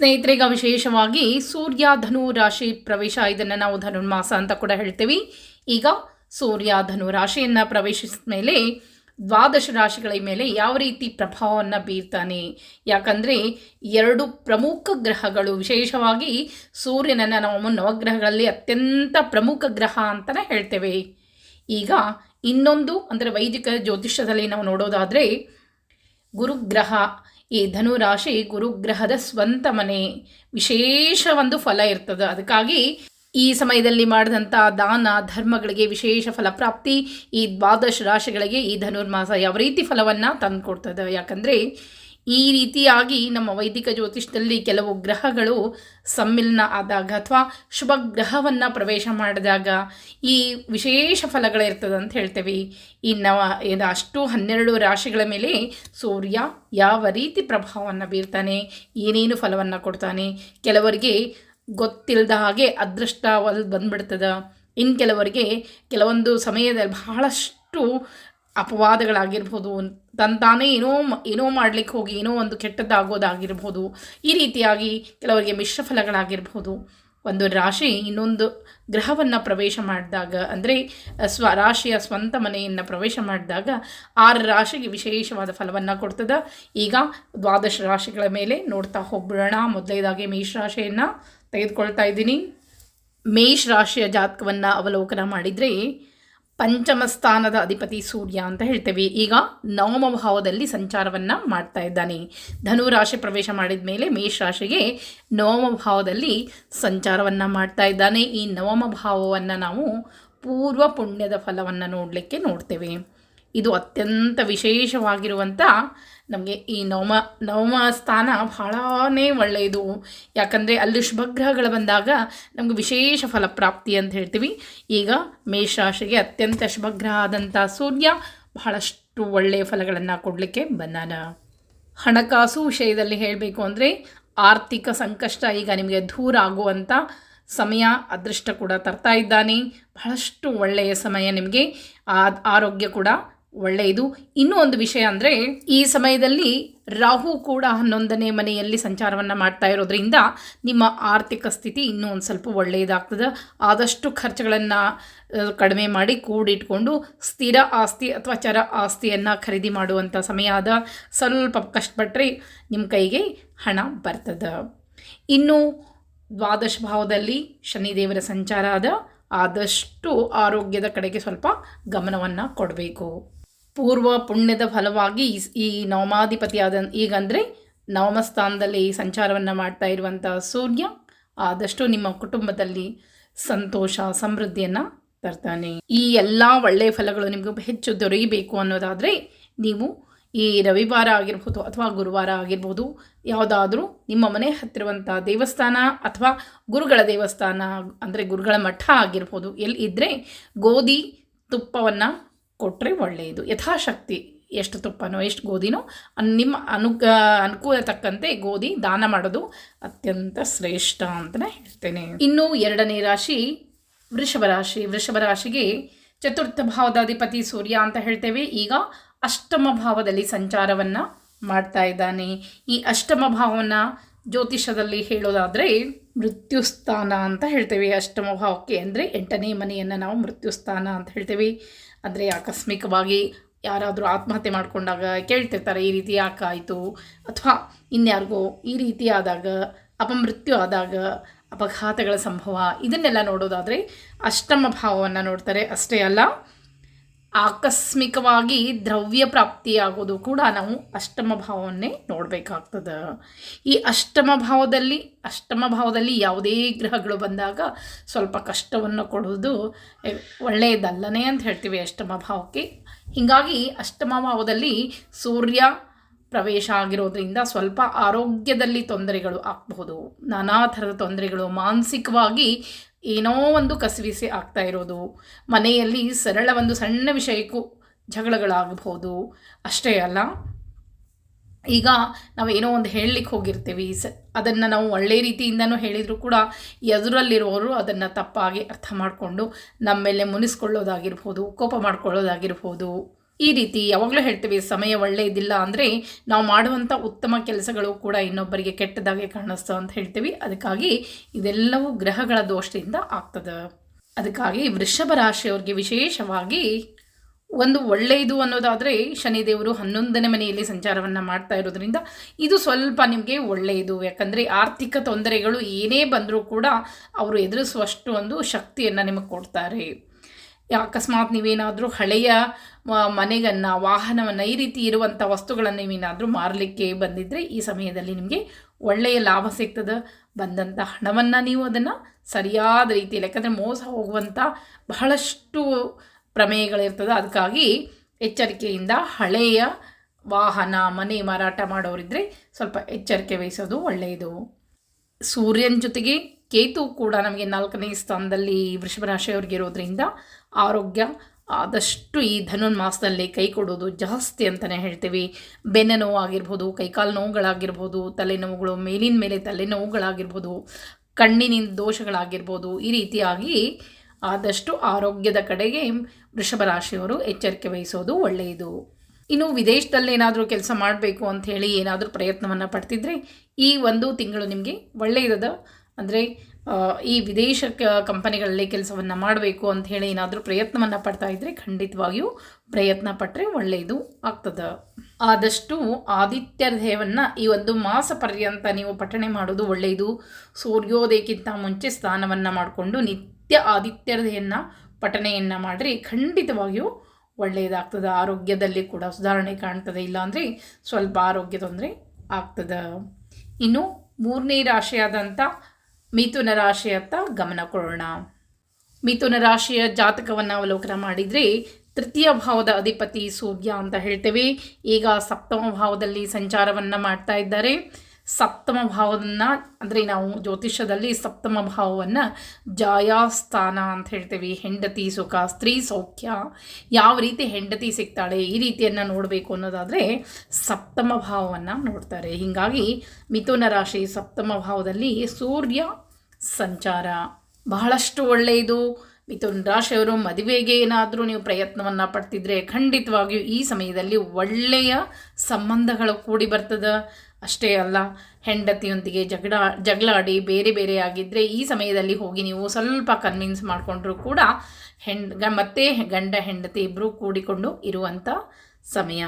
ಸ್ನೇಹಿತರಿಗೆ ವಿಶೇಷವಾಗಿ ಸೂರ್ಯ ಧನು ರಾಶಿ ಪ್ರವೇಶ, ಇದನ್ನು ನಾವು ಧನುರ್ಮಾಸ ಅಂತ ಕೂಡ ಹೇಳ್ತೀವಿ. ಈಗ ಸೂರ್ಯ ಧನು ರಾಶಿಯನ್ನು ಪ್ರವೇಶಿಸಿದ ಮೇಲೆ ದ್ವಾದಶ ರಾಶಿಗಳ ಮೇಲೆ ಯಾವ ರೀತಿ ಪ್ರಭಾವವನ್ನು ಬೀರ್ತಾನೆ, ಯಾಕಂದರೆ ಎರಡು ಪ್ರಮುಖ ಗ್ರಹಗಳು, ವಿಶೇಷವಾಗಿ ಸೂರ್ಯನನ್ನು ನಾವು ನವಗ್ರಹಗಳಲ್ಲಿ ಅತ್ಯಂತ ಪ್ರಮುಖ ಗ್ರಹ ಅಂತಲೇ ಹೇಳ್ತೇವೆ. ಈಗ ಇನ್ನೊಂದು ಅಂದರೆ ವೈದಿಕ ಜ್ಯೋತಿಷ್ಯದಲ್ಲಿ ನಾವು ನೋಡೋದಾದರೆ ಗುರುಗ್ರಹ, ಈ ಧನುರಾಶಿ ಗುರುಗ್ರಹದ ಸ್ವಂತ ಮನೆ, ವಿಶೇಷ ಒಂದು ಫಲ ಇರ್ತದೆ. ಅದಕ್ಕಾಗಿ ಈ ಸಮಯದಲ್ಲಿ ಮಾಡಿದಂಥ ದಾನ ಧರ್ಮಗಳಿಗೆ ವಿಶೇಷ ಫಲಪ್ರಾಪ್ತಿ ಈ ದ್ವಾದಶ ರಾಶಿಗಳಿಗೆ ಈ ಧನುರ್ಮಾಸ ಯಾವ ರೀತಿ ಫಲವನ್ನು ತಂದುಕೊಡ್ತದೆ. ಯಾಕಂದರೆ ಈ ರೀತಿಯಾಗಿ ನಮ್ಮ ವೈದಿಕ ಜ್ಯೋತಿಷದಲ್ಲಿ ಕೆಲವು ಗ್ರಹಗಳು ಸಮ್ಮಿಲನ ಆದಾಗ ಅಥವಾ ಶುಭ ಗ್ರಹವನ್ನು ಪ್ರವೇಶ ಮಾಡಿದಾಗ ಈ ವಿಶೇಷ ಫಲಗಳಿರ್ತದೆ ಅಂತ ಹೇಳ್ತೇವೆ. ಅಷ್ಟು 12 ರಾಶಿಗಳ ಮೇಲೆ ಸೂರ್ಯ ಯಾವ ರೀತಿ ಪ್ರಭಾವವನ್ನು ಬೀರ್ತಾನೆ, ಏನೇನು ಫಲವನ್ನು ಕೊಡ್ತಾನೆ, ಕೆಲವರಿಗೆ ಗೊತ್ತಿಲ್ಲದ ಹಾಗೆ ಅದೃಷ್ಟ ಬಂದ್ಬಿಡ್ತದೆ. ಇನ್ನು ಕೆಲವರಿಗೆ ಕೆಲವೊಂದು ಸಮಯದಲ್ಲಿ ಬಹಳಷ್ಟು ಅಪವಾದಗಳಾಗಿರ್ಬೋದು, ತಾನೇ ಏನೋ ಮಾಡಲಿಕ್ಕೆ ಹೋಗಿ ಏನೋ ಒಂದು ಕೆಟ್ಟದ್ದಾಗೋದಾಗಿರ್ಬೋದು. ಈ ರೀತಿಯಾಗಿ ಕೆಲವರಿಗೆ ಮಿಶ್ರ ಫಲಗಳಾಗಿರ್ಬೋದು. ಒಂದು ರಾಶಿ ಇನ್ನೊಂದು ಗ್ರಹವನ್ನು ಪ್ರವೇಶ ಮಾಡಿದಾಗ, ಅಂದರೆ ರಾಶಿಯ ಸ್ವಂತ ಮನೆಯನ್ನು ಪ್ರವೇಶ ಮಾಡಿದಾಗ 6 ರಾಶಿಗೆ ವಿಶೇಷವಾದ ಫಲವನ್ನು ಕೊಡ್ತದೆ. ಈಗ ದ್ವಾದಶ ರಾಶಿಗಳ ಮೇಲೆ ನೋಡ್ತಾ ಹೋಗ್ಬಿಡೋಣ. ಮೊದಲನೇದಾಗಿ ಮೇಷರಾಶಿಯನ್ನು ತೆಗೆದುಕೊಳ್ತಾ ಇದ್ದೀನಿ. ಮೇಷ ರಾಶಿಯ ಜಾತಕವನ್ನು ಅವಲೋಕನ ಮಾಡಿದರೆ ಪಂಚಮ ಸ್ಥಾನದ ಅಧಿಪತಿ ಸೂರ್ಯ ಅಂತ ಹೇಳ್ತೇವೆ. ಈಗ ನವಮ ಭಾವದಲ್ಲಿ ಸಂಚಾರವನ್ನು ಮಾಡ್ತಾ ಇದ್ದಾನೆ. ಧನುರಾಶಿ ಪ್ರವೇಶ ಮಾಡಿದ ಮೇಲೆ ಮೇಷರಾಶಿಗೆ ನವಮ ಭಾವದಲ್ಲಿ ಸಂಚಾರವನ್ನು ಮಾಡ್ತಾ ಇದ್ದಾನೆ. ಈ ನವಮ ಭಾವವನ್ನು ನಾವು ಪೂರ್ವ ಪುಣ್ಯದ ಫಲವನ್ನು ನೋಡ್ತೇವೆ. ಇದು ಅತ್ಯಂತ ವಿಶೇಷವಾಗಿರುವಂಥ ನಮಗೆ ಈ ನವಮ ಸ್ಥಾನ ಬಹಳನೇ ಒಳ್ಳೆಯದು. ಯಾಕಂದರೆ ಅಲ್ಲಿ ಶುಭಗ್ರಹಗಳು ಬಂದಾಗ ನಮಗೆ ವಿಶೇಷ ಫಲಪ್ರಾಪ್ತಿ ಅಂತ ಹೇಳ್ತೀವಿ. ಈಗ ಮೇಷರಾಶಿಗೆ ಅತ್ಯಂತ ಶುಭಗ್ರಹ ಆದಂಥ ಸೂರ್ಯ ಬಹಳಷ್ಟು ಒಳ್ಳೆಯ ಫಲಗಳನ್ನು ಕೊಡಲಿಕ್ಕೆ ಬಂದಾನ. ಹಣಕಾಸು ವಿಷಯದಲ್ಲಿ ಹೇಳಬೇಕು ಅಂದರೆ ಆರ್ಥಿಕ ಸಂಕಷ್ಟ ಈಗ ನಿಮಗೆ ದೂರ ಆಗುವಂಥ ಸಮಯ, ಅದೃಷ್ಟ ಕೂಡ ತರ್ತಾ ಇದ್ದಾನೆ. ಬಹಳಷ್ಟು ಒಳ್ಳೆಯ ಸಮಯ ನಿಮಗೆ. ಆರೋಗ್ಯ ಕೂಡ ಒಳ್ಳೆಯದು. ಇನ್ನೂ ಒಂದು ವಿಷಯ ಅಂದರೆ ಈ ಸಮಯದಲ್ಲಿ ರಾಹು ಕೂಡ 11ನೇ ಮನೆಯಲ್ಲಿ ಸಂಚಾರವನ್ನು ಮಾಡ್ತಾ ಇರೋದ್ರಿಂದ ನಿಮ್ಮ ಆರ್ಥಿಕ ಸ್ಥಿತಿ ಇನ್ನೂ ಒಂದು ಸ್ವಲ್ಪ ಒಳ್ಳೆಯದಾಗ್ತದೆ. ಆದಷ್ಟು ಖರ್ಚುಗಳನ್ನು ಕಡಿಮೆ ಮಾಡಿ ಕೂಡಿಟ್ಕೊಂಡು ಸ್ಥಿರ ಆಸ್ತಿ ಅಥವಾ ಚರ ಆಸ್ತಿಯನ್ನು ಖರೀದಿ ಮಾಡುವಂಥ ಸಮಯ ಆದ. ಸ್ವಲ್ಪ ಕಷ್ಟಪಟ್ಟರೆ ನಿಮ್ಮ ಕೈಗೆ ಹಣ ಬರ್ತದೆ. ಇನ್ನು ದ್ವಾದಶ ಭಾವದಲ್ಲಿ ಶನಿದೇವರ ಸಂಚಾರ ಆದ. ಆದಷ್ಟು ಆರೋಗ್ಯದ ಕಡೆಗೆ ಸ್ವಲ್ಪ ಗಮನವನ್ನು ಕೊಡಬೇಕು. ಪೂರ್ವ ಪುಣ್ಯದ ಫಲವಾಗಿ ಈ ನವಮಾಧಿಪತಿಯಾದ ಈಗಂದರೆ ನವಮ ಸ್ಥಾನದಲ್ಲಿ ಸಂಚಾರವನ್ನು ಮಾಡ್ತಾ ಇರುವಂಥ ಸೂರ್ಯ ಆದಷ್ಟು ನಿಮ್ಮ ಕುಟುಂಬದಲ್ಲಿ ಸಂತೋಷ ಸಮೃದ್ಧಿಯನ್ನು ತರ್ತಾನೆ. ಈ ಎಲ್ಲ ಒಳ್ಳೆಯ ಫಲಗಳು ನಿಮಗೂ ಹೆಚ್ಚು ದೊರೆಯಬೇಕು ಅನ್ನೋದಾದರೆ ನೀವು ಈ ರವಿವಾರ ಆಗಿರ್ಬೋದು ಅಥವಾ ಗುರುವಾರ ಆಗಿರ್ಬೋದು, ಯಾವುದಾದ್ರೂ ನಿಮ್ಮ ಮನೆ ಹತ್ತಿರುವಂಥ ದೇವಸ್ಥಾನ ಅಥವಾ ಗುರುಗಳ ದೇವಸ್ಥಾನ ಅಂದರೆ ಗುರುಗಳ ಮಠ ಆಗಿರ್ಬೋದು, ಎಲ್ಲಿ ಇದ್ದರೆ ಗೋಧಿ ತುಪ್ಪವನ್ನು ಕೊಟ್ಟರೆ ಒಳ್ಳೆಯದು. ಯಥಾಶಕ್ತಿ ಎಷ್ಟು ತುಪ್ಪನೋ ಎಷ್ಟು ಗೋಧಿನೋ ನಿಮ್ಮ ಅನುಕೂಲ ತಕ್ಕಂತೆ ಗೋಧಿ ದಾನ ಮಾಡೋದು ಅತ್ಯಂತ ಶ್ರೇಷ್ಠ ಅಂತಲೇ ಹೇಳ್ತೇನೆ. ಇನ್ನು 2ನೇ ರಾಶಿ ವೃಷಭ ರಾಶಿ. ವೃಷಭ ರಾಶಿಗೆ ಚತುರ್ಥ ಭಾವದ ಅಧಿಪತಿ ಸೂರ್ಯ ಅಂತ ಹೇಳ್ತೇವೆ. ಈಗ ಅಷ್ಟಮ ಭಾವದಲ್ಲಿ ಸಂಚಾರವನ್ನು ಮಾಡ್ತಾ ಇದ್ದಾನೆ. ಈ ಅಷ್ಟಮ ಭಾವವನ್ನು ಜ್ಯೋತಿಷದಲ್ಲಿ ಹೇಳೋದಾದರೆ ಮೃತ್ಯುಸ್ಥಾನ ಅಂತ ಹೇಳ್ತೇವೆ. ಅಷ್ಟಮ ಭಾವಕ್ಕೆ ಅಂದರೆ 8ನೇ ಮನೆಯನ್ನು ನಾವು ಮೃತ್ಯುಸ್ಥಾನ ಅಂತ ಹೇಳ್ತೇವೆ. ಅಂದರೆ ಆಕಸ್ಮಿಕವಾಗಿ ಯಾರಾದರೂ ಆತ್ಮಹತ್ಯೆ ಮಾಡಿಕೊಂಡಾಗ ಕೇಳ್ತಿರ್ತಾರೆ, ಈ ರೀತಿ ಯಾಕಾಯಿತು, ಅಥವಾ ಇನ್ಯಾರಿಗೋ ಈ ರೀತಿ ಆದಾಗ, ಅಪಮೃತ್ಯು ಆದಾಗ, ಅಪಘಾತಗಳ ಸಂಭವ, ಇದನ್ನೆಲ್ಲ ನೋಡೋದಾದರೆ ಅಷ್ಟಮ ಭಾವವನ್ನು ನೋಡ್ತಾರೆ. ಅಷ್ಟೇ ಅಲ್ಲ, ಆಕಸ್ಮಿಕವಾಗಿ ದ್ರವ್ಯ ಪ್ರಾಪ್ತಿಯಾಗೋದು ಕೂಡ ನಾವು ಅಷ್ಟಮ ಭಾವವನ್ನೇ ನೋಡಬೇಕಾಗ್ತದೆ. ಈ ಅಷ್ಟಮ ಭಾವದಲ್ಲಿ ಯಾವುದೇ ಗ್ರಹಗಳು ಬಂದಾಗ ಸ್ವಲ್ಪ ಕಷ್ಟವನ್ನು ಕೊಡೋದು ಒಳ್ಳೆಯದಲ್ಲನೇ ಅಂತ ಹೇಳ್ತೀವಿ ಅಷ್ಟಮ ಭಾವಕ್ಕೆ. ಹೀಗಾಗಿ ಅಷ್ಟಮ ಭಾವದಲ್ಲಿ ಸೂರ್ಯ ಪ್ರವೇಶ ಆಗಿರೋದ್ರಿಂದ ಸ್ವಲ್ಪ ಆರೋಗ್ಯದಲ್ಲಿ ತೊಂದರೆಗಳು ಆಗಬಹುದು. ನಾನಾ ಥರದ ತೊಂದರೆಗಳು, ಮಾನಸಿಕವಾಗಿ ಏನೋ ಒಂದು ಕಸಿವಿಸಿ ಆಗ್ತಾ ಇರೋದು, ಮನೆಯಲ್ಲಿ ಸರಳ ಒಂದು ಸಣ್ಣ ವಿಷಯಕ್ಕೂ ಜಗಳಗಳಾಗಬಹುದು. ಅಷ್ಟೇ ಅಲ್ಲ, ಈಗ ನಾವೇನೋ ಒಂದು ಹೇಳಲಿಕ್ಕೆ ಹೋಗಿರ್ತೀವಿ, ಅದನ್ನು ನಾವು ಒಳ್ಳೆಯ ರೀತಿಯಿಂದನೂ ಹೇಳಿದರೂ ಕೂಡ ಎದುರಲ್ಲಿರೋರು ಅದನ್ನು ತಪ್ಪಾಗಿ ಅರ್ಥ ಮಾಡಿಕೊಂಡು ನಮ್ಮ ಮೇಲೆ ಮುನಿಸ್ಕೊಳ್ಳೋದಾಗಿರ್ಬೋದು, ಕೋಪ ಮಾಡ್ಕೊಳ್ಳೋದಾಗಿರ್ಬೋದು. ಈ ರೀತಿ ಯಾವಾಗಲೂ ಹೇಳ್ತೀವಿ, ಸಮಯ ಒಳ್ಳೆಯದಿಲ್ಲ ಅಂದರೆ ನಾವು ಮಾಡುವಂಥ ಉತ್ತಮ ಕೆಲಸಗಳು ಕೂಡ ಇನ್ನೊಬ್ಬರಿಗೆ ಕೆಟ್ಟದಾಗೆ ಕಾಣಿಸ್ತಾವೆ ಅಂತ ಹೇಳ್ತೀವಿ. ಅದಕ್ಕಾಗಿ ಇದೆಲ್ಲವೂ ಗ್ರಹಗಳ ದೋಷದಿಂದ ಆಗ್ತದೆ. ಅದಕ್ಕಾಗಿ ವೃಷಭ ರಾಶಿಯವ್ರಿಗೆ ವಿಶೇಷವಾಗಿ ಒಂದು ಒಳ್ಳೆಯದು ಅನ್ನೋದಾದರೆ ಶನಿದೇವರು 11ನೇ ಮನೆಯಲ್ಲಿ ಸಂಚಾರವನ್ನು ಮಾಡ್ತಾ ಇರೋದ್ರಿಂದ ಇದು ಸ್ವಲ್ಪ ನಿಮಗೆ ಒಳ್ಳೆಯದು. ಯಾಕಂದರೆ ಆರ್ಥಿಕ ತೊಂದರೆಗಳು ಏನೇ ಬಂದರೂ ಕೂಡ ಅವರು ಎದುರಿಸುವಷ್ಟು ಒಂದು ಶಕ್ತಿಯನ್ನು ನಿಮಗೆ ಕೊಡ್ತಾರೆ. ಅಕಸ್ಮಾತ್ ನೀವೇನಾದರೂ ಹಳೆಯ ಮನೆಯನ್ನು, ವಾಹನವನ್ನು, ಈ ರೀತಿ ಇರುವಂಥ ವಸ್ತುಗಳನ್ನು ನೀವೇನಾದರೂ ಮಾರಲಿಕ್ಕೆ ಬಂದಿದ್ದರೆ ಈ ಸಮಯದಲ್ಲಿ ನಿಮಗೆ ಒಳ್ಳೆಯ ಲಾಭ ಸಿಗ್ತದೆ. ಬಂದಂಥ ಹಣವನ್ನು ನೀವು ಅದನ್ನು ಸರಿಯಾದ ರೀತಿಯಲ್ಲಿ, ಯಾಕಂದರೆ ಮೋಸ ಹೋಗುವಂಥ ಬಹಳಷ್ಟು ಪ್ರಮೇಯಗಳಿರ್ತದೆ. ಅದಕ್ಕಾಗಿ ಎಚ್ಚರಿಕೆಯಿಂದ ಹಳೆಯ ವಾಹನ, ಮನೆ ಮಾರಾಟ ಮಾಡೋರಿದ್ದರೆ ಸ್ವಲ್ಪ ಎಚ್ಚರಿಕೆ ವಹಿಸೋದು ಒಳ್ಳೆಯದು. ಸೂರ್ಯನ ಜೊತೆಗೆ ಕೇತು ಕೂಡ ನಮಗೆ 4ನೇ ಸ್ಥಾನದಲ್ಲಿ ವೃಷಭ ರಾಶಿಯವ್ರಿಗೆ ಇರೋದ್ರಿಂದ ಆರೋಗ್ಯ ಆದಷ್ಟು ಈ ಧನುರ್ಮಾಸದಲ್ಲಿ ಕೈ ಕೊಡೋದು ಜಾಸ್ತಿ ಅಂತಲೇ ಹೇಳ್ತೀವಿ. ಬೆನ್ನು ನೋವು ಆಗಿರ್ಬೋದು, ಕೈಕಾಲು ನೋವುಗಳಾಗಿರ್ಬೋದು, ತಲೆನೋವುಗಳು, ಮೇಲಿನ ಮೇಲೆ ತಲೆನೋವುಗಳಾಗಿರ್ಬೋದು, ಕಣ್ಣಿನ ದೋಷಗಳಾಗಿರ್ಬೋದು, ಈ ರೀತಿಯಾಗಿ ಆದಷ್ಟು ಆರೋಗ್ಯದ ಕಡೆಗೆ ವೃಷಭ ರಾಶಿಯವರು ಎಚ್ಚರಿಕೆ ವಹಿಸೋದು ಒಳ್ಳೆಯದು. ಇನ್ನು ವಿದೇಶದಲ್ಲಿ ಏನಾದರೂ ಕೆಲಸ ಮಾಡಬೇಕು ಅಂಥೇಳಿ ಏನಾದರೂ ಪ್ರಯತ್ನವನ್ನು ಪಡ್ತಿದ್ರೆ ಈ ಒಂದು ತಿಂಗಳು ನಿಮಗೆ ಒಳ್ಳೆಯದ. ಅಂದರೆ ಈ ವಿದೇಶ ಕಂಪನಿಗಳಲ್ಲಿ ಕೆಲಸವನ್ನು ಮಾಡಬೇಕು ಅಂಥೇಳಿ ಏನಾದರೂ ಪ್ರಯತ್ನವನ್ನು ಪಡ್ತಾ ಇದ್ದರೆ ಖಂಡಿತವಾಗಿಯೂ ಪ್ರಯತ್ನ ಪಟ್ಟರೆ ಒಳ್ಳೆಯದು ಆಗ್ತದೆ. ಆದಷ್ಟು ಆದಿತ್ಯದೇವನ್ನ ಈ ಒಂದು ಮಾಸ ಪರ್ಯಂತ ನೀವು ಪಠಣೆ ಮಾಡೋದು ಒಳ್ಳೆಯದು. ಸೂರ್ಯೋದಯಕ್ಕಿಂತ ಮುಂಚೆ ಸ್ನಾನವನ್ನು ಮಾಡಿಕೊಂಡು ನಿತ್ಯ ಆದಿತ್ಯತೆಯನ್ನು ಪಠಣೆಯನ್ನು ಮಾಡಿರಿ, ಖಂಡಿತವಾಗಿಯೂ ಒಳ್ಳೆಯದಾಗ್ತದೆ. ಆರೋಗ್ಯದಲ್ಲಿ ಕೂಡ ಸುಧಾರಣೆ ಕಾಣ್ತದೆ, ಇಲ್ಲಾಂದರೆ ಸ್ವಲ್ಪ ಆರೋಗ್ಯ ತೊಂದರೆ ಆಗ್ತದೆ. ಇನ್ನು 3ನೇ ರಾಶಿಯಾದಂಥ ಮಿಥುನ ರಾಶಿಯತ್ತ ಗಮನ ಕೊಡೋಣ. ಮಿಥುನ ರಾಶಿಯ ಜಾತಕವನ್ನು ಅವಲೋಕನ ಮಾಡಿದರೆ 3ಯ ಭಾವದ ಅಧಿಪತಿ ಸೂರ್ಯ ಅಂತ ಹೇಳ್ತೇವೆ. ಈಗ 7ಮ ಭಾವದಲ್ಲಿ ಸಂಚಾರವನ್ನು ಮಾಡ್ತಾ ಇದ್ದಾರೆ. 7ಮ ಭಾವವನ್ನು ಅಂದರೆ ನಾವು ಜ್ಯೋತಿಷ್ಯದಲ್ಲಿ 7ಮ ಭಾವವನ್ನು ಜಾಯಾಸ್ಥಾನ ಅಂತ ಹೇಳ್ತೇವೆ. ಹೆಂಡತಿ ಸುಖ, ಸ್ತ್ರೀ ಸೌಖ್ಯ, ಯಾವ ರೀತಿ ಹೆಂಡತಿ ಸಿಗ್ತಾಳೆ ಈ ರೀತಿಯನ್ನು ನೋಡಬೇಕು ಅನ್ನೋದಾದರೆ 7ಮ ಭಾವವನ್ನು ನೋಡ್ತಾರೆ. ಹೀಗಾಗಿ ಮಿಥುನ ರಾಶಿ 7ಮ ಭಾವದಲ್ಲಿ ಸೂರ್ಯ ಸಂಚಾರ ಬಹಳಷ್ಟು ಒಳ್ಳೆಯದು. ಮಿಥುನ ರಾಶಿಯವರು ಮದುವೆಗೆ ಏನಾದರೂ ನೀವು ಪ್ರಯತ್ನವನ್ನು ಪಡ್ತಿದ್ರೆ ಖಂಡಿತವಾಗಿಯೂ ಈ ಸಮಯದಲ್ಲಿ ಒಳ್ಳೆಯ ಸಂಬಂಧಗಳು ಕೂಡಿ ಬರ್ತದೆ. ಅಷ್ಟೇ ಅಲ್ಲ, ಹೆಂಡತಿಯೊಂದಿಗೆ ಜಗಳಾಡಿ ಬೇರೆ ಬೇರೆ ಆಗಿದ್ದರೆ ಈ ಸಮಯದಲ್ಲಿ ಹೋಗಿ ನೀವು ಸ್ವಲ್ಪ ಕನ್ವಿನ್ಸ್ ಮಾಡಿಕೊಂಡ್ರೂ ಕೂಡ ಮತ್ತೆ ಗಂಡ ಹೆಂಡತಿ ಇಬ್ಬರು ಕೂಡಿಕೊಂಡು ಇರುವಂಥ ಸಮಯ.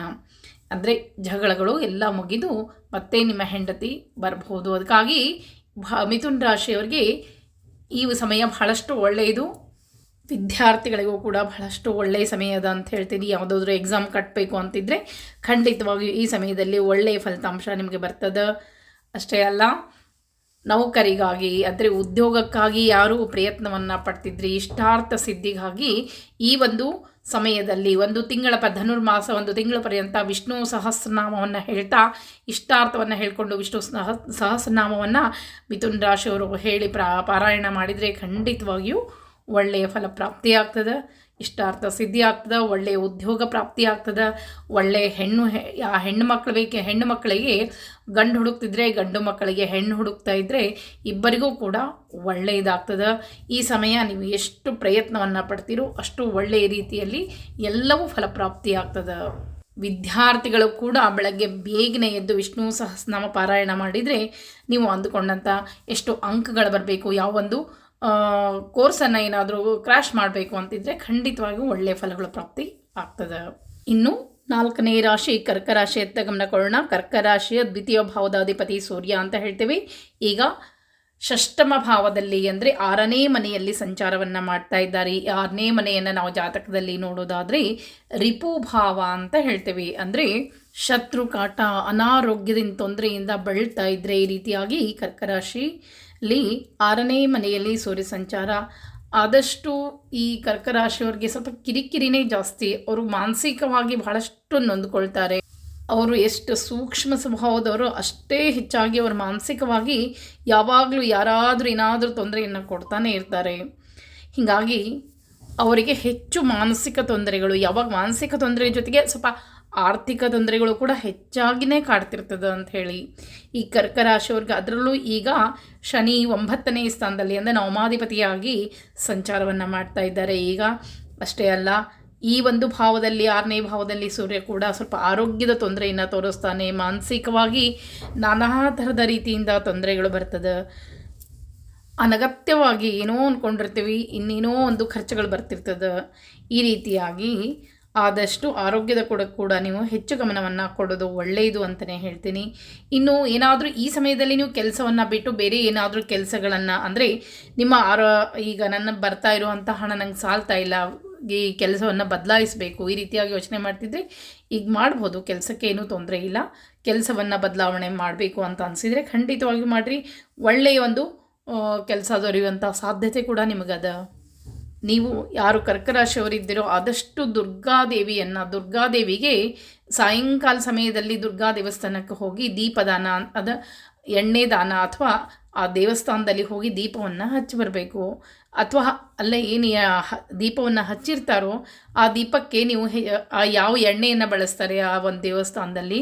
ಅಂದರೆ ಜಗಳಗಳು ಎಲ್ಲ ಮುಗಿದು ಮತ್ತೆ ನಿಮ್ಮ ಹೆಂಡತಿ ಬರಬಹುದು. ಅದಕ್ಕಾಗಿ ಮಿಥುನ ರಾಶಿಯವರಿಗೆ ಈ ಸಮಯ ಬಹಳಷ್ಟು ಒಳ್ಳೆಯದು. ವಿದ್ಯಾರ್ಥಿಗಳಿಗೂ ಕೂಡ ಬಹಳಷ್ಟು ಒಳ್ಳೆಯ ಸಮಯ ಅದ ಅಂತ ಹೇಳ್ತೀನಿ. ಯಾವುದಾದ್ರೂ ಎಕ್ಸಾಮ್ ಕಟ್ಟಬೇಕು ಅಂತಿದ್ರೆ ಖಂಡಿತವಾಗಿಯೂ ಈ ಸಮಯದಲ್ಲಿ ಒಳ್ಳೆಯ ಫಲಿತಾಂಶ ನಿಮಗೆ ಬರ್ತದೆ. ಅಷ್ಟೇ ಅಲ್ಲ, ನೌಕರಿಗಾಗಿ ಅಂದರೆ ಉದ್ಯೋಗಕ್ಕಾಗಿ ಯಾರೂ ಪ್ರಯತ್ನವನ್ನು ಪಡ್ತಿದ್ರಿ, ಇಷ್ಟಾರ್ಥ ಸಿದ್ಧಿಗಾಗಿ ಈ ಒಂದು ಸಮಯದಲ್ಲಿ ಒಂದು ತಿಂಗಳ ಧನುರ್ಮಾಸ ಒಂದು ತಿಂಗಳ ಪರ್ಯಂತ ವಿಷ್ಣು ಸಹಸ್ರನಾಮವನ್ನು ಹೇಳ್ತಾ ಇಷ್ಟಾರ್ಥವನ್ನು ಹೇಳಿಕೊಂಡು ವಿಷ್ಣು ಸಹಸ್ರನಾಮವನ್ನು ಮಿಥುನ ರಾಶಿಯವರು ಹೇಳಿ ಪಾರಾಯಣ ಮಾಡಿದರೆ ಖಂಡಿತವಾಗಿಯೂ ಒಳ್ಳೆಯ ಫಲ ಪ್ರಾಪ್ತಿಯಾಗ್ತದೆ, ಇಷ್ಟಾರ್ಥ ಸಿದ್ಧಿ ಆಗ್ತದೆ, ಒಳ್ಳೆಯ ಉದ್ಯೋಗ ಪ್ರಾಪ್ತಿ ಆಗ್ತದೆ. ಒಳ್ಳೆಯ ಹೆಣ್ಣು ಮಕ್ಕಳಿಗೆ ಗಂಡು ಹುಡುಕ್ತಿದ್ರೆ, ಗಂಡು ಮಕ್ಕಳಿಗೆ ಹೆಣ್ಣು ಹುಡುಕ್ತಾ ಇದ್ದರೆ ಇಬ್ಬರಿಗೂ ಕೂಡ ಒಳ್ಳೆಯದಾಗ್ತದೆ. ಈ ಸಮಯ ನೀವು ಎಷ್ಟು ಪ್ರಯತ್ನವನ್ನು ಪಡ್ತೀರೋ ಅಷ್ಟು ಒಳ್ಳೆಯ ರೀತಿಯಲ್ಲಿ ಎಲ್ಲವೂ ಫಲಪ್ರಾಪ್ತಿ ಆಗ್ತದೆ. ವಿದ್ಯಾರ್ಥಿಗಳು ಕೂಡ ಬೆಳಗ್ಗೆ ಬೇಗನೆ ಎದ್ದು ವಿಷ್ಣು ಸಹಸ್ರನಾಮ ಪಾರಾಯಣ ಮಾಡಿದರೆ ನೀವು ಅಂದುಕೊಂಡಂಥ ಎಷ್ಟು ಅಂಕಗಳು ಬರಬೇಕು, ಯಾವೊಂದು ಕೋರ್ಸನ್ನು ಏನಾದರೂ ಕ್ರ್ಯಾಶ್ ಮಾಡಬೇಕು ಅಂತಿದ್ರೆ ಖಂಡಿತವಾಗಿಯೂ ಒಳ್ಳೆಯ ಫಲಗಳು ಪ್ರಾಪ್ತಿ ಆಗ್ತದೆ. ಇನ್ನು 4ನೇ ರಾಶಿ ಕರ್ಕ ರಾಶಿಯತ್ತ ಗಮನ ಕೊಡೋಣ. ಕರ್ಕ ರಾಶಿಯ 2ಯ ಭಾವದ ಅಧಿಪತಿ ಸೂರ್ಯ ಅಂತ ಹೇಳ್ತೀವಿ. ಈಗ 6ಮ ಭಾವದಲ್ಲಿ ಅಂದರೆ 6ನೇ ಮನೆಯಲ್ಲಿ ಸಂಚಾರವನ್ನು ಮಾಡ್ತಾ ಇದ್ದಾರೆ. 6ನೇ ಮನೆಯನ್ನು ನಾವು ಜಾತಕದಲ್ಲಿ ನೋಡೋದಾದರೆ ರಿಪುಭಾವ ಅಂತ ಹೇಳ್ತೇವೆ. ಅಂದರೆ ಶತ್ರು ಕಾಟ, ಅನಾರೋಗ್ಯದಿಂದ ತೊಂದರೆಯಿಂದ ಬಳಲ್ತಾ ಇದ್ದರೆ ಈ ರೀತಿಯಾಗಿ ಕರ್ಕರಾಶಿಲಿ 6ನೇ ಮನೆಯಲ್ಲಿ ಸೂರ್ಯ ಸಂಚಾರ ಆದಷ್ಟು ಈ ಕರ್ಕರಾಶಿಯವರಿಗೆ ಸ್ವಲ್ಪ ಕಿರಿಕಿರಿನೇ ಜಾಸ್ತಿ. ಅವರು ಮಾನಸಿಕವಾಗಿ ಬಹಳಷ್ಟು ನೊಂದ್ಕೊಳ್ತಾರೆ. ಅವರು ಎಷ್ಟು ಸೂಕ್ಷ್ಮ ಸ್ವಭಾವದವರು ಅಷ್ಟೇ ಹೆಚ್ಚಾಗಿ ಅವರು ಮಾನಸಿಕವಾಗಿ ಯಾವಾಗಲೂ ಯಾರಾದರೂ ಏನಾದರೂ ತೊಂದರೆಯನ್ನು ಕೊಡ್ತಾನೆ ಇರ್ತಾರೆ. ಹೀಗಾಗಿ ಅವರಿಗೆ ಹೆಚ್ಚು ಮಾನಸಿಕ ತೊಂದರೆಗಳು, ಯಾವಾಗ ಮಾನಸಿಕ ತೊಂದರೆ ಜೊತೆಗೆ ಸ್ವಲ್ಪ ಆರ್ಥಿಕ ತೊಂದರೆಗಳು ಕೂಡ ಹೆಚ್ಚಾಗಿಯೇ ಕಾಡ್ತಿರ್ತದೆ ಅಂತ ಹೇಳಿ ಈ ಕರ್ಕ ರಾಶಿಯವ್ರಿಗೆ. ಅದರಲ್ಲೂ ಈಗ ಶನಿ 9ನೇ ಸ್ಥಾನದಲ್ಲಿ ಅಂದರೆ ನವಮಾಧಿಪತಿಯಾಗಿ ಸಂಚಾರವನ್ನು ಮಾಡ್ತಾ ಇದ್ದಾರೆ. ಈಗ ಅಷ್ಟೇ ಅಲ್ಲ, ಈ ಒಂದು ಭಾವದಲ್ಲಿ 6ನೇ ಭಾವದಲ್ಲಿ ಸೂರ್ಯ ಕೂಡ ಸ್ವಲ್ಪ ಆರೋಗ್ಯದ ತೊಂದರೆಯನ್ನು ತೋರಿಸ್ತಾನೆ. ಮಾನಸಿಕವಾಗಿ ನಾನಾ ಥರದ ರೀತಿಯಿಂದ ತೊಂದರೆಗಳು ಬರ್ತದೆ. ಅನಗತ್ಯವಾಗಿ ಏನೋ ಅಂದ್ಕೊಂಡಿರ್ತೀವಿ, ಇನ್ನೇನೋ ಒಂದು ಖರ್ಚುಗಳು ಬರ್ತಿರ್ತದೆ. ಈ ರೀತಿಯಾಗಿ ಆದಷ್ಟು ಆರೋಗ್ಯದ ಕೂಡ ನೀವು ಹೆಚ್ಚು ಗಮನವನ್ನು ಕೊಡೋದು ಒಳ್ಳೆಯದು ಅಂತಲೇ ಹೇಳ್ತೀನಿ. ಇನ್ನು ಏನಾದರೂ ಈ ಸಮಯದಲ್ಲಿ ನೀವು ಕೆಲಸವನ್ನು ಬಿಟ್ಟು ಬೇರೆ ಏನಾದರೂ ಕೆಲಸಗಳನ್ನು ಅಂದರೆ ನಿಮ್ಮ ಈಗ ನನ್ನ ಬರ್ತಾ ಇರುವಂಥ ಹಣ ನಂಗೆ ಸಾಲ್ತಾ ಇಲ್ಲ, ಈ ಕೆಲಸವನ್ನು ಬದಲಾಯಿಸಬೇಕು, ಈ ರೀತಿಯಾಗಿ ಯೋಚನೆ ಮಾಡ್ತಿದ್ರೆ ಈಗ ಮಾಡ್ಬೋದು. ಕೆಲಸಕ್ಕೆ ಏನೂ ತೊಂದರೆ ಇಲ್ಲ. ಕೆಲಸವನ್ನು ಬದಲಾವಣೆ ಮಾಡಬೇಕು ಅಂತ ಅನಿಸಿದರೆ ಖಂಡಿತವಾಗಿ ಮಾಡಿರಿ. ಒಳ್ಳೆಯ ಒಂದು ಕೆಲಸ ದೊರೆಯುವಂಥ ಸಾಧ್ಯತೆ ಕೂಡ ನಿಮಗದ. ನೀವು ಯಾರು ಕರ್ಕರಾಶಿಯವರಿದ್ದೀರೋ ಆದಷ್ಟು ದುರ್ಗಾದೇವಿಗೆ ಸಾಯಂಕಾಲ ಸಮಯದಲ್ಲಿ ದುರ್ಗಾ ದೇವಸ್ಥಾನಕ್ಕೆ ಹೋಗಿ ದೀಪದಾನ, ಎಣ್ಣೆ ದಾನ ಅಥವಾ ಆ ದೇವಸ್ಥಾನದಲ್ಲಿ ಹೋಗಿ ದೀಪವನ್ನು ಹಚ್ಚಿ ಬರಬೇಕು. ಅಥವಾ ಅಲ್ಲೇ ಏನು ದೀಪವನ್ನು ಹಚ್ಚಿರ್ತಾರೋ ಆ ದೀಪಕ್ಕೆ ನೀವು ಯಾವ ಎಣ್ಣೆಯನ್ನು ಬಳಸ್ತಾರೆ ಆ ಒಂದು ದೇವಸ್ಥಾನದಲ್ಲಿ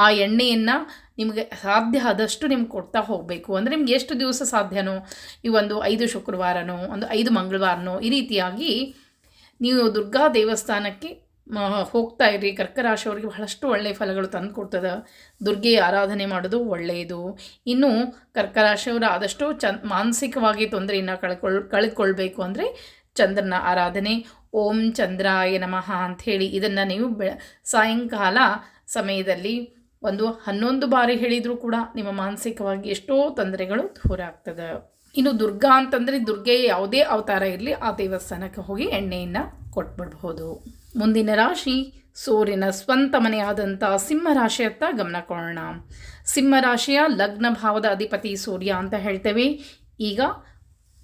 ಆ ಎಣ್ಣೆಯನ್ನು ನಿಮಗೆ ಸಾಧ್ಯ ಆದಷ್ಟು ನಿಮ್ಗೆ ಕೊಡ್ತಾ ಹೋಗಬೇಕು. ಅಂದರೆ ನಿಮ್ಗೆ ಎಷ್ಟು ದಿವಸ ಸಾಧ್ಯನೋ, ಈ ಒಂದು 5 ಶುಕ್ರವಾರನೋ, ಒಂದು 5 ಮಂಗಳವಾರನೋ, ಈ ರೀತಿಯಾಗಿ ನೀವು ದುರ್ಗಾ ದೇವಸ್ಥಾನಕ್ಕೆ ಹೋಗ್ತಾ ಇರಿ. ಕರ್ಕರಾಶಿಯವರಿಗೆ ಬಹಳಷ್ಟು ಒಳ್ಳೆಯ ಫಲಗಳು ತಂದು ಕೊಡ್ತದೆ. ದುರ್ಗೆಯ ಆರಾಧನೆ ಮಾಡೋದು ಒಳ್ಳೆಯದು. ಇನ್ನು ಕರ್ಕರಾಶಿಯವರು ಆದಷ್ಟು ಮಾನಸಿಕವಾಗಿ ತೊಂದರೆಯನ್ನು ಕಳೆದುಕೊಳ್ಬೇಕು ಅಂದರೆ ಚಂದ್ರನ ಆರಾಧನೆ, ಓಂ ಚಂದ್ರಾಯ ನಮಃ ಅಂಥೇಳಿ ಇದನ್ನು ನೀವು ಸಾಯಂಕಾಲ ಸಮಯದಲ್ಲಿ ಒಂದು 11 ಬಾರಿ ಹೇಳಿದರೂ ಕೂಡ ನಿಮ್ಮ ಮಾನಸಿಕವಾಗಿ ಎಷ್ಟೋ ತೊಂದರೆಗಳು ದೂರ ಆಗ್ತದೆ. ಇನ್ನು ದುರ್ಗಾ ಅಂತಂದರೆ ದುರ್ಗೆ ಯಾವುದೇ ಅವತಾರ ಇರಲಿ ಆ ದೇವಸ್ಥಾನಕ್ಕೆ ಹೋಗಿ ಎಣ್ಣೆಯನ್ನು ಕೊಟ್ಬಿಡ್ಬೋದು. ಮುಂದಿನ ರಾಶಿ ಸೂರ್ಯನ ಸ್ವಂತ ಮನೆಯಾದಂಥ ಸಿಂಹರಾಶಿಯತ್ತ ಗಮನ ಕೊಡೋಣ. ಸಿಂಹರಾಶಿಯ ಲಗ್ನ ಭಾವದ ಅಧಿಪತಿ ಸೂರ್ಯ ಅಂತ ಹೇಳ್ತೇವೆ. ಈಗ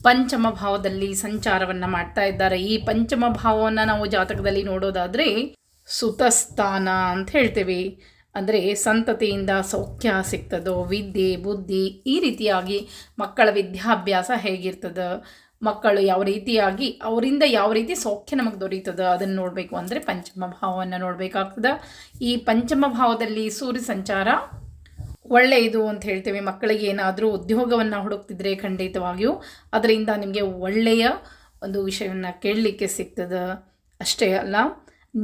ಪಂಚಮ ಭಾವದಲ್ಲಿ ಸಂಚಾರವನ್ನು ಮಾಡ್ತಾ ಇದ್ದಾರೆ. ಈ ಪಂಚಮ ಭಾವವನ್ನು ನಾವು ಜಾತಕದಲ್ಲಿ ನೋಡೋದಾದರೆ ಸುತಸ್ಥಾನ ಅಂತ ಹೇಳ್ತೇವೆ. ಅಂದರೆ ಸಂತತಿಯಿಂದ ಸೌಖ್ಯ ಸಿಗ್ತದೋ, ವಿದ್ಯೆ ಬುದ್ಧಿ ಈ ರೀತಿಯಾಗಿ ಮಕ್ಕಳ ವಿದ್ಯಾಭ್ಯಾಸ ಹೇಗಿರ್ತದೆ, ಮಕ್ಕಳು ಯಾವ ರೀತಿಯಾಗಿ ಅವರಿಂದ ಯಾವ ರೀತಿ ಸೌಖ್ಯ ನಮಗೆ ದೊರೀತದೆ ಅದನ್ನು ನೋಡಬೇಕು ಅಂದರೆ ಪಂಚಮ ಭಾವವನ್ನು ನೋಡಬೇಕಾಗ್ತದೆ. ಈ ಪಂಚಮ ಭಾವದಲ್ಲಿ ಸೂರ್ಯ ಸಂಚಾರ ಒಳ್ಳೆಯದು ಅಂತ ಹೇಳ್ತೇವೆ. ಮಕ್ಕಳಿಗೆ ಏನಾದರೂ ಉದ್ಯೋಗವನ್ನು ಹುಡುಕ್ತಿದ್ರೆ ಖಂಡಿತವಾಗಿಯೂ ಅದರಿಂದ ನಿಮಗೆ ಒಳ್ಳೆಯ ಒಂದು ವಿಷಯವನ್ನು ಕೇಳಲಿಕ್ಕೆ ಸಿಗ್ತದೆ. ಅಷ್ಟೇ ಅಲ್ಲ,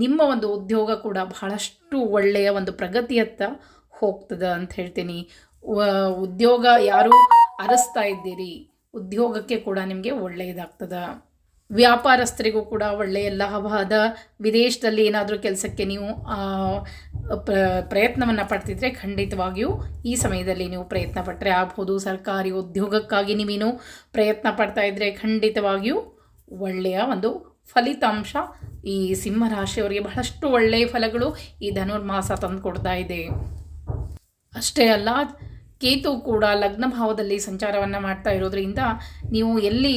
ನಿಮ್ಮ ಒಂದು ಉದ್ಯೋಗ ಕೂಡ ಬಹಳಷ್ಟು ಒಳ್ಳೆಯ ಒಂದು ಪ್ರಗತಿಯತ್ತ ಹೋಗ್ತದೆ ಅಂತ ಹೇಳ್ತೀನಿ. ಉದ್ಯೋಗ ಯಾರು ಅರಸ್ತಾ ಇದ್ದೀರಿ ಉದ್ಯೋಗಕ್ಕೆ ಕೂಡ ನಿಮಗೆ ಒಳ್ಳೆಯದಾಗ್ತದೆ. ವ್ಯಾಪಾರಸ್ಥರಿಗೂ ಕೂಡ ಒಳ್ಳೆಯ ಲಾಭದ. ವಿದೇಶದಲ್ಲಿ ಏನಾದರೂ ಕೆಲಸಕ್ಕೆ ನೀವು ಪ್ರಯತ್ನವನ್ನು ಪಡ್ತಿದ್ರೆ ಖಂಡಿತವಾಗಿಯೂ ಈ ಸಮಯದಲ್ಲಿ ನೀವು ಪ್ರಯತ್ನ ಪಟ್ಟರೆ ಆಗ್ಬೋದು. ಸರ್ಕಾರಿ ಉದ್ಯೋಗಕ್ಕಾಗಿ ನೀವೇನು ಪ್ರಯತ್ನ ಪಡ್ತಾ ಇದ್ದರೆ ಖಂಡಿತವಾಗಿಯೂ ಒಳ್ಳೆಯ ಒಂದು ಫಲಿತಾಂಶ ಈ ಸಿಂಹರಾಶಿಯವರಿಗೆ ಬಹಳಷ್ಟು ಒಳ್ಳೆಯ ಫಲಗಳು ಈ ಧನುರ್ಮಾಸ ತಂದು ಕೊಡ್ತಾ ಇದೆ. ಅಷ್ಟೇ ಅಲ್ಲ, ಕೇತು ಕೂಡ ಲಗ್ನ ಭಾವದಲ್ಲಿ ಸಂಚಾರವನ್ನು ಮಾಡ್ತಾ ಇರೋದ್ರಿಂದ ನೀವು ಎಲ್ಲಿ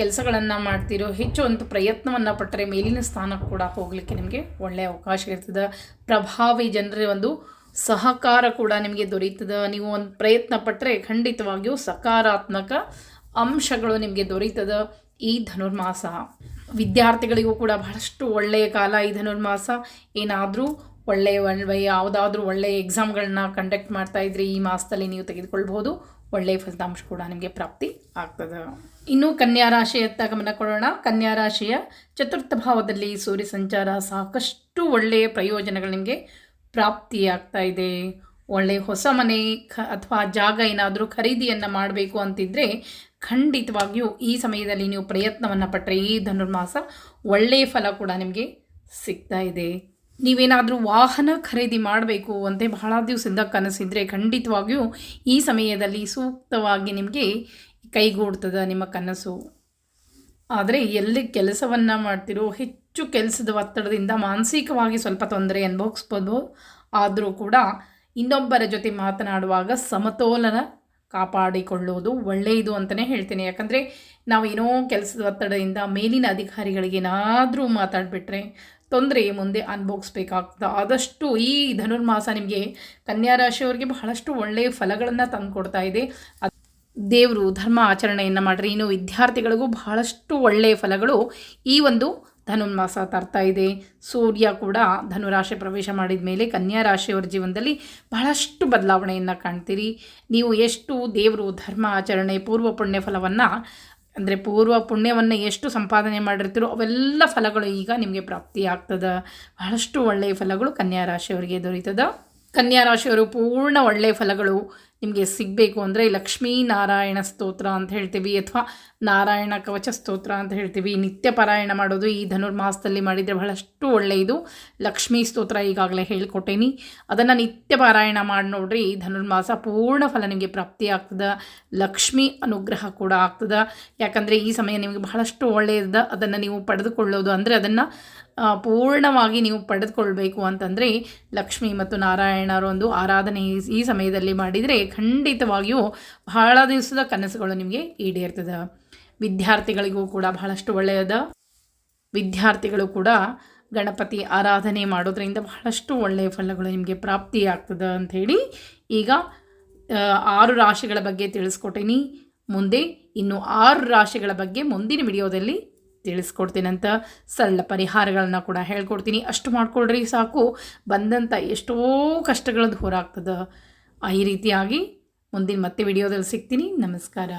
ಕೆಲಸಗಳನ್ನು ಮಾಡ್ತೀರೋ ಹೆಚ್ಚು ಅಂತ ಪ್ರಯತ್ನವನ್ನು ಪಟ್ಟರೆ ಮೇಲಿನ ಸ್ಥಾನಕ್ಕೆ ಕೂಡ ಹೋಗಲಿಕ್ಕೆ ನಿಮಗೆ ಒಳ್ಳೆಯ ಅವಕಾಶ ಇರ್ತದೆ. ಪ್ರಭಾವಿ ಜನರ ಒಂದು ಸಹಕಾರ ಕೂಡ ನಿಮಗೆ ದೊರೀತದೆ. ನೀವು ಒಂದು ಪ್ರಯತ್ನ ಪಟ್ಟರೆ ಖಂಡಿತವಾಗಿಯೂ ಸಕಾರಾತ್ಮಕ ಅಂಶಗಳು ನಿಮಗೆ ದೊರೀತದೆ ಈ ಧನುರ್ಮಾಸ. ವಿದ್ಯಾರ್ಥಿಗಳಿಗೂ ಕೂಡ ಬಹಳಷ್ಟು ಒಳ್ಳೆಯ ಕಾಲ ಈ ಧನುರ್ಮಾಸ. ಏನಾದರೂ ಒಳ್ಳೆಯ ಯಾವುದಾದ್ರೂ ಒಳ್ಳೆಯ ಎಕ್ಸಾಮ್ಗಳನ್ನ ಕಂಡಕ್ಟ್ ಮಾಡ್ತಾ ಇದ್ರೆ ಈ ಮಾಸದಲ್ಲಿ ನೀವು ತೆಗೆದುಕೊಳ್ಬಹುದು. ಒಳ್ಳೆಯ ಫಲಿತಾಂಶ ಕೂಡ ನಿಮಗೆ ಪ್ರಾಪ್ತಿ ಆಗ್ತದೆ. ಇನ್ನು ಕನ್ಯಾ ರಾಶಿಯತ್ತ ಗಮನ ಕೊಡೋಣ. ಕನ್ಯಾ ರಾಶಿಯ ಚತುರ್ಥ ಭಾವದಲ್ಲಿ ಸೂರ್ಯ ಸಂಚಾರ ಸಾಕಷ್ಟು ಒಳ್ಳೆಯ ಪ್ರಯೋಜನಗಳು ನಿಮಗೆ ಪ್ರಾಪ್ತಿಯಾಗ್ತಾ ಇದೆ. ಒಳ್ಳೆಯ ಹೊಸ ಮನೆ ಅಥವಾ ಜಾಗ ಏನಾದರೂ ಖರೀದಿಯನ್ನು ಮಾಡಬೇಕು ಅಂತಿದ್ದರೆ ಖಂಡಿತವಾಗಿಯೂ ಈ ಸಮಯದಲ್ಲಿ ನೀವು ಪ್ರಯತ್ನವನ್ನು ಪಟ್ಟರೆ ಈ ಧನುರ್ಮಾಸ ಒಳ್ಳೆಯ ಫಲ ಕೂಡ ನಿಮಗೆ ಸಿಗ್ತಾ ಇದೆ. ನೀವೇನಾದರೂ ವಾಹನ ಖರೀದಿ ಮಾಡಬೇಕು ಅಂತ ಬಹಳ ದಿವಸದಿಂದ ಕನಸಿದ್ರೆ ಖಂಡಿತವಾಗಿಯೂ ಈ ಸಮಯದಲ್ಲಿ ಸೂಕ್ತವಾಗಿ ನಿಮಗೆ ಕೈಗೂಡ್ತದೆ ನಿಮ್ಮ ಕನಸು. ಆದರೆ ಎಲ್ಲಿ ಕೆಲಸವನ್ನು ಮಾಡ್ತಿರೋ ಹೆಚ್ಚು ಕೆಲಸದ ಒತ್ತಡದಿಂದ ಮಾನಸಿಕವಾಗಿ ಸ್ವಲ್ಪ ತೊಂದರೆ ಅನುಭವಿಸ್ಬೋದು. ಆದರೂ ಕೂಡ ಇನ್ನೊಬ್ಬರ ಜೊತೆ ಮಾತನಾಡುವಾಗ ಸಮತೋಲನ ಕಾಪಾಡಿಕೊಳ್ಳೋದು ಒಳ್ಳೆಯದು ಅಂತಲೇ ಹೇಳ್ತೀನಿ. ಯಾಕಂದರೆ ನಾವು ಏನೋ ಕೆಲಸದ ಒತ್ತಡದಿಂದ ಮೇಲಿನ ಅಧಿಕಾರಿಗಳಿಗೆ ಏನಾದರೂ ಮಾತಾಡಿಬಿಟ್ರೆ ತೊಂದರೆ ಮುಂದೆ ಅನುಭವಿಸ್ಬೇಕಾಗ್ತದೆ. ಆದಷ್ಟು ಈ ಧನುರ್ಮಾಸ ನಿಮಗೆ ಕನ್ಯಾ ರಾಶಿಯವರಿಗೆ ಬಹಳಷ್ಟು ಒಳ್ಳೆಯ ಫಲಗಳನ್ನು ತಂದುಕೊಡ್ತಾ ಇದೆ. ದೇವರು ಧರ್ಮ ಆಚರಣೆಯನ್ನು ಮಾಡಿರಿ. ಇನ್ನು ವಿದ್ಯಾರ್ಥಿಗಳಿಗೂ ಬಹಳಷ್ಟು ಒಳ್ಳೆಯ ಫಲಗಳು ಈ ಒಂದು ಧನುರ್ಮಾಸ ತರ್ತಾ ಇದೆ. ಸೂರ್ಯ ಕೂಡ ಧನುರಾಶಿ ಪ್ರವೇಶ ಮಾಡಿದ ಮೇಲೆ ಕನ್ಯಾ ರಾಶಿಯವರ ಜೀವನದಲ್ಲಿ ಬಹಳಷ್ಟು ಬದಲಾವಣೆಯನ್ನು ಕಾಣ್ತೀರಿ. ನೀವು ಎಷ್ಟು ದೇವರು ಧರ್ಮ ಆಚರಣೆ ಪೂರ್ವ ಪುಣ್ಯ ಫಲವನ್ನು ಅಂದರೆ ಪೂರ್ವ ಪುಣ್ಯವನ್ನು ಎಷ್ಟು ಸಂಪಾದನೆ ಮಾಡಿರ್ತೀರೋ ಅವೆಲ್ಲ ಫಲಗಳು ಈಗ ನಿಮಗೆ ಪ್ರಾಪ್ತಿಯಾಗ್ತದೆ. ಬಹಳಷ್ಟು ಒಳ್ಳೆಯ ಫಲಗಳು ಕನ್ಯಾ ರಾಶಿಯವರಿಗೆ ದೊರೀತದೆ. ಕನ್ಯಾ ರಾಶಿಯವರು ಪೂರ್ಣ ಒಳ್ಳೆಯ ಫಲಗಳು ನಿಮಗೆ ಸಿಗಬೇಕು ಅಂದರೆ ಲಕ್ಷ್ಮೀ ನಾರಾಯಣ ಸ್ತೋತ್ರ ಅಂತ ಹೇಳ್ತೀವಿ, ಅಥವಾ ನಾರಾಯಣ ಕವಚ ಸ್ತೋತ್ರ ಅಂತ ಹೇಳ್ತೀವಿ. ನಿತ್ಯ ಪಾರಾಯಣ ಮಾಡೋದು ಈ ಧನುರ್ಮಾಸದಲ್ಲಿ ಮಾಡಿದರೆ ಬಹಳಷ್ಟು ಒಳ್ಳೆಯದು. ಲಕ್ಷ್ಮೀ ಸ್ತೋತ್ರ ಈಗಾಗಲೇ ಹೇಳಿಕೊಟ್ಟೇನಿ, ಅದನ್ನು ನಿತ್ಯ ಪಾರಾಯಣ ಮಾಡಿ ನೋಡ್ರಿ. ಈ ಧನುರ್ಮಾಸ ಪೂರ್ಣ ಫಲ ನಿಮಗೆ ಪ್ರಾಪ್ತಿ ಆಗ್ತದೆ. ಲಕ್ಷ್ಮೀ ಅನುಗ್ರಹ ಕೂಡ ಆಗ್ತದೆ. ಯಾಕಂದರೆ ಈ ಸಮಯ ನಿಮಗೆ ಬಹಳಷ್ಟು ಒಳ್ಳೆಯದ. ಅದನ್ನು ನೀವು ಪಡೆದುಕೊಳ್ಳೋದು ಅಂದರೆ ಅದನ್ನು ಪೂರ್ಣವಾಗಿ ನೀವು ಪಡೆದುಕೊಳ್ಬೇಕು ಅಂತಂದರೆ ಲಕ್ಷ್ಮಿ ಮತ್ತು ನಾರಾಯಣರ ಒಂದು ಆರಾಧನೆ ಈ ಸಮಯದಲ್ಲಿ ಮಾಡಿದರೆ ಖಂಡಿತವಾಗಿಯೂ ಬಹಳ ದಿವಸದ ಕನಸುಗಳು ನಿಮಗೆ ಈಡೇರ್ತದೆ. ವಿದ್ಯಾರ್ಥಿಗಳಿಗೂ ಕೂಡ ಬಹಳಷ್ಟು ಒಳ್ಳೆಯದ. ವಿದ್ಯಾರ್ಥಿಗಳು ಕೂಡ ಗಣಪತಿ ಆರಾಧನೆ ಮಾಡೋದ್ರಿಂದ ಬಹಳಷ್ಟು ಒಳ್ಳೆಯ ಫಲಗಳು ನಿಮಗೆ ಪ್ರಾಪ್ತಿಯಾಗ್ತದೆ ಅಂಥೇಳಿ ಈಗ 6 ರಾಶಿಗಳ ಬಗ್ಗೆ ತಿಳಿಸ್ಕೊಟ್ಟೀನಿ. ಮುಂದೆ ಇನ್ನು 6 ರಾಶಿಗಳ ಬಗ್ಗೆ ಮುಂದಿನ ವಿಡಿಯೋದಲ್ಲಿ ತಿಳಿಸ್ಕೊಡ್ತೀನಂತ. ಸರಳ ಪರಿಹಾರಗಳನ್ನ ಕೂಡ ಹೇಳ್ಕೊಡ್ತೀನಿ. ಅಷ್ಟು ಮಾಡ್ಕೊಳ್ರಿ ಸಾಕು, ಬಂದಂಥ ಎಷ್ಟೋ ಕಷ್ಟಗಳು ದೂರ ಆಗ್ತದೆ. ಈ ರೀತಿಯಾಗಿ ಮುಂದಿನ ಮತ್ತೆ ವಿಡಿಯೋದಲ್ಲಿ ಸಿಗ್ತೀನಿ. ನಮಸ್ಕಾರ.